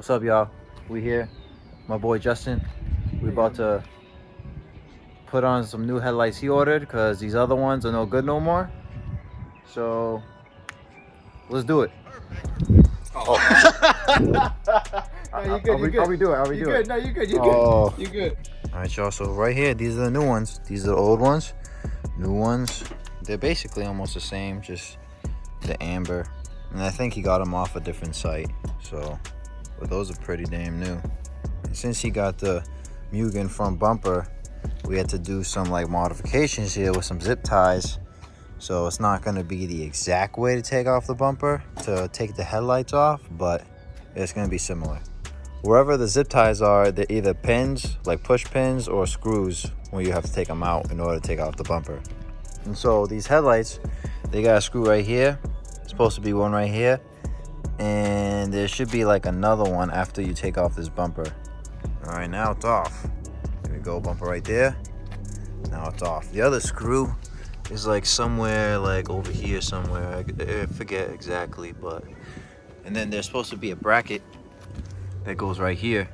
What's up, y'all? We here. My boy Justin. We about to put on some new headlights he ordered because these other ones are no good no more. So let's do it. Oh. No, you good. You good. I'll redo it. You good. No, you good. You Oh. good. You good. All right, y'all. So right here, these are the new ones. These are the old ones. New ones. They're basically almost the same, just the amber. And I think he got them off a different site. So, but those are pretty damn new. And since he got the Mugen front bumper, we had to do some like modifications here with some zip ties. So it's not going to be the exact way to take off the bumper to take the headlights off, but it's going to be similar. Wherever the zip ties are, they're either pins, like push pins, or screws where you have to take them out in order to take off the bumper. And so these headlights, they got a screw right here. It's supposed to be one right here. And there should be like another one after you take off this bumper. All right, now it's off. There we go, bumper right there. Now it's off. The other screw is like somewhere like over here somewhere. I forget exactly, but. And then there's supposed to be a bracket that goes right here.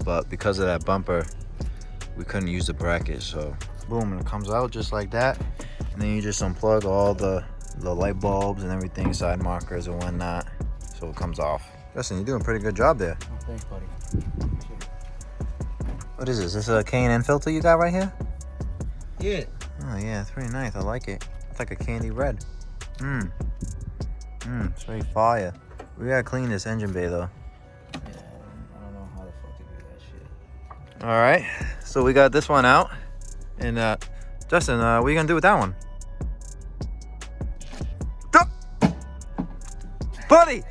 But because of that bumper, we couldn't use the bracket. So boom, and it comes out just like that. And then you just unplug all the light bulbs and everything, side markers and whatnot. So it comes off. Justin, you're doing a pretty good job there. Oh, thanks, buddy. What is this? Is this a K&N filter you got right here? Yeah. Oh yeah, it's pretty nice. I like it. It's like a candy red. It's very fire. We gotta clean this engine bay though. Yeah, I don't know how the fuck to do that shit. All right, so we got this one out. And Justin, what are you gonna do with that one? Buddy!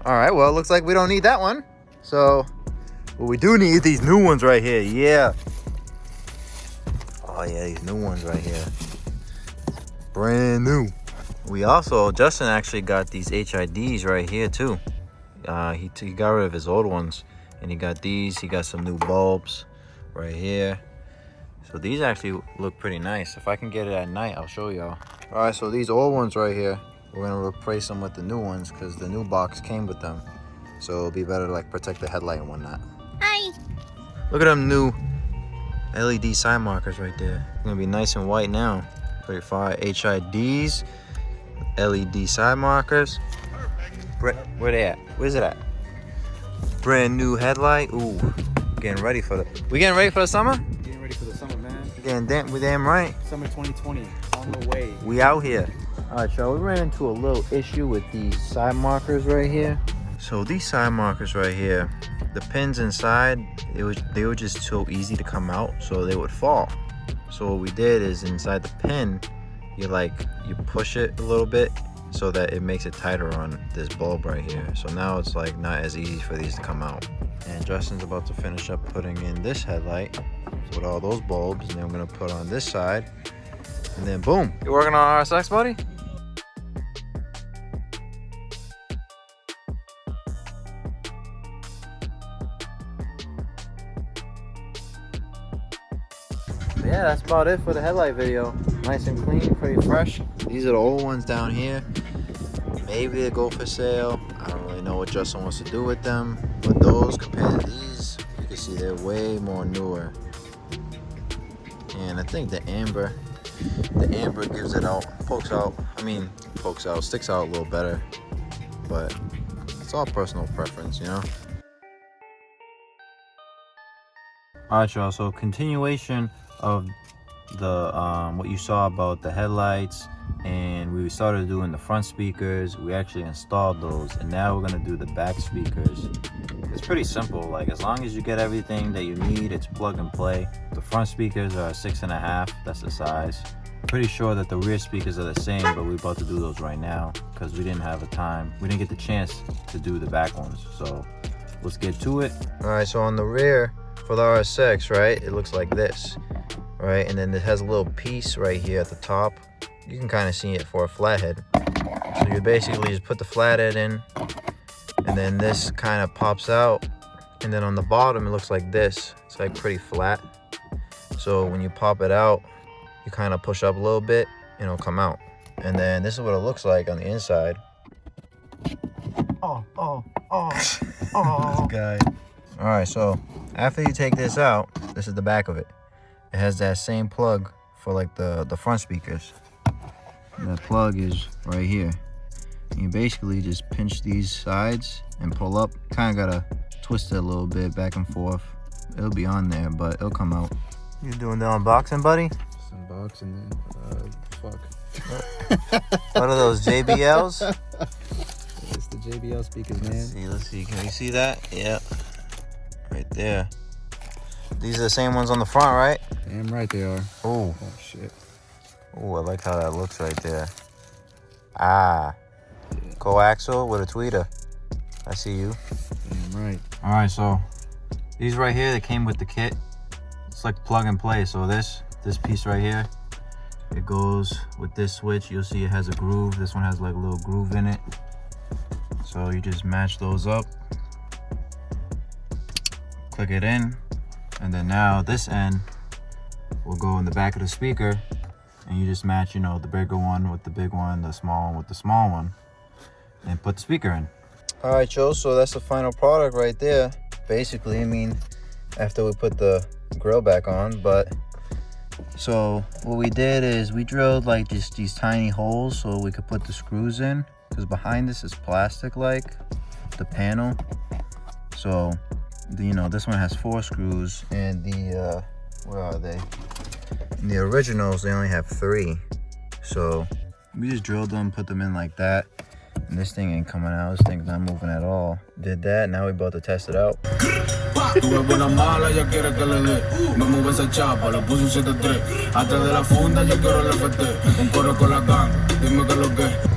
All right, well, it looks like we don't need that one. So, well, we do need these new ones right here, yeah. Oh yeah, these new ones right here. Brand new. We also, Justin actually got these HIDs right here too. He got rid of his old ones. And he got these, he got some new bulbs right here. So these actually look pretty nice. If I can get it at night, I'll show y'all. All right, so these old ones right here, we're gonna replace them with the new ones because the new box came with them. So it'll be better to like protect the headlight and whatnot. Hi. Look at them new LED side markers right there. It's gonna be nice and white now. Pretty fire. HIDs, LED side markers. Where they at? Where's it at? Brand new headlight. Ooh, getting ready for we getting ready for the summer? Getting ready for the summer, man. We damn right. Summer 2020 on the way. We out here. All right, y'all, we ran into a little issue with these side markers right here. So these side markers right here, the pins inside, they were just so easy to come out, so they would fall. So what we did is inside the pin, you push it a little bit so that it makes it tighter on this bulb right here. So now it's like not as easy for these to come out. And Justin's about to finish up putting in this headlight with all those bulbs, and then we're gonna put on this side, and then boom. You working on RSX, buddy? Yeah, that's about it for the headlight video. Nice and clean, pretty fresh. These are the old ones down here. Maybe they go for sale. I don't really know what Justin wants to do with them. But those compared to these, you can see they're way more newer. And I think the amber gives it out, sticks out a little better. But it's all personal preference, you know? All right, y'all, so continuation of the what you saw about the headlights, and we started doing the front speakers. We actually installed those, and now we're gonna do the back speakers. It's pretty simple. Like, as long as you get everything that you need, it's plug and play. The front speakers are 6.5, that's the size. Pretty sure that the rear speakers are the same, but we're about to do those right now because we didn't have the time. We didn't get the chance to do the back ones, so let's get to it. All right, so on the rear for the RSX, right, it looks like this. Right, and then it has a little piece right here at the top. You can kind of see it for a flathead. So you basically just put the flathead in, and then this kind of pops out, and then on the bottom it looks like this. It's like pretty flat. So when you pop it out, you kind of push up a little bit and it'll come out. And then this is what it looks like on the inside. This guy. All right, so after you take this out, this is the back of it. It has that same plug for like the front speakers. That plug is right here. You basically just pinch these sides and pull up. Kind of gotta twist it a little bit back and forth. It'll be on there, but it'll come out. You doing the unboxing, buddy? Just unboxing it. Fuck. What are those, JBLs? It's the JBL speakers, man. Let's see. Can you see that? Yeah. Right there. These are the same ones on the front, right? Damn right they are. Oh. Oh, shit. Oh, I like how that looks right there. Ah. Yeah. Coaxial with a tweeter. I see you. Damn right. All right, so these right here, they came with the kit. It's like plug and play. So this piece right here, it goes with this switch. You'll see it has a groove. This one has like a little groove in it. So you just match those up. Click it in. And then now this end will go in the back of the speaker. And you just match, you know, the bigger one with the big one, the small one with the small one. And put the speaker in. All right, Joe, so that's the final product right there. Basically, I mean, after we put the grill back on, but so what we did is we drilled like just these tiny holes so we could put the screws in, because behind this is plastic like the panel. So you know, this one has 4 screws, and the where are they? In the originals they only have 3. So we just drilled them, put them in like that. And this thing ain't coming out. This thing's not moving at all. Did that. Now we about to test it out. Tuve buena mala, ella quiere que le dé. Me mueve esa chapa, le puse un 7-3. Antes de la funda yo quiero el FT. Un coro con la gang, dime que lo que.